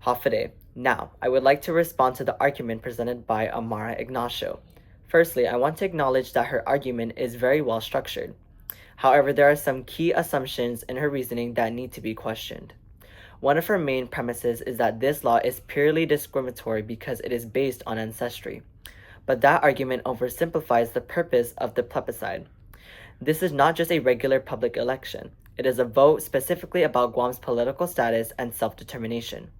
Hafide. Now, I would like to respond to the argument presented by Amarah Ignacio. Firstly, I want to acknowledge that her argument is very well structured. However, there are some key assumptions in her reasoning that need to be questioned. One of her main premises is that this law is purely discriminatory because it is based on ancestry. But that argument oversimplifies the purpose of the plebiscite. This is not just a regular public election. It is a vote specifically about Guam's political status and self-determination.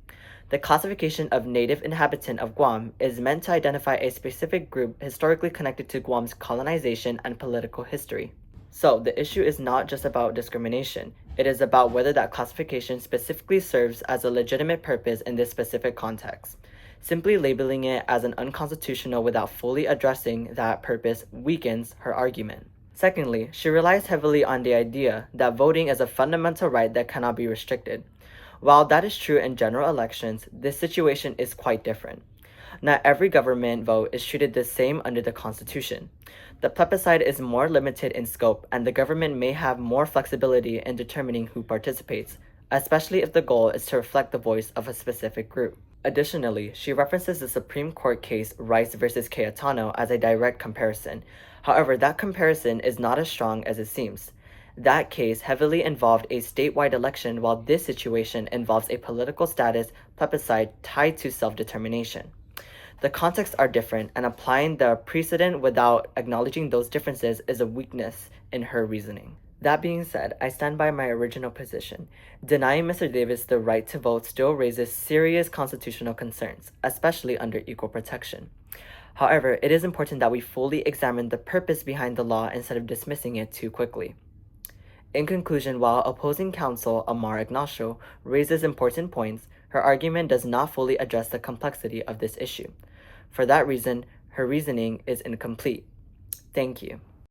The classification of native inhabitant of Guam is meant to identify a specific group historically connected to Guam's colonization and political history. So, the issue is not just about discrimination. It is about whether that classification specifically serves as a legitimate purpose in this specific context. Simply labeling it as an unconstitutional without fully addressing that purpose weakens her argument. Secondly, she relies heavily on the idea that voting is a fundamental right that cannot be restricted. While that is true in general elections, this situation is quite different. Not every government vote is treated the same under the Constitution. The plebiscite is more limited in scope, and the government may have more flexibility in determining who participates, especially if the goal is to reflect the voice of a specific group. Additionally, she references the Supreme Court case Rice versus Cayetano as a direct comparison. However, that comparison is not as strong as it seems. That case heavily involved a statewide election, while this situation involves a political status plebiscite tied to self-determination. The contexts are different, and applying the precedent without acknowledging those differences is a weakness in her reasoning. That being said, I stand by my original position. Denying Mr. Davis the right to vote still raises serious constitutional concerns, especially under equal protection. However, it is important that we fully examine the purpose behind the law instead of dismissing it too quickly. In conclusion, while opposing counsel Amarah Ignacio raises important points, her argument does not fully address the complexity of this issue. For that reason, her reasoning is incomplete. Thank you.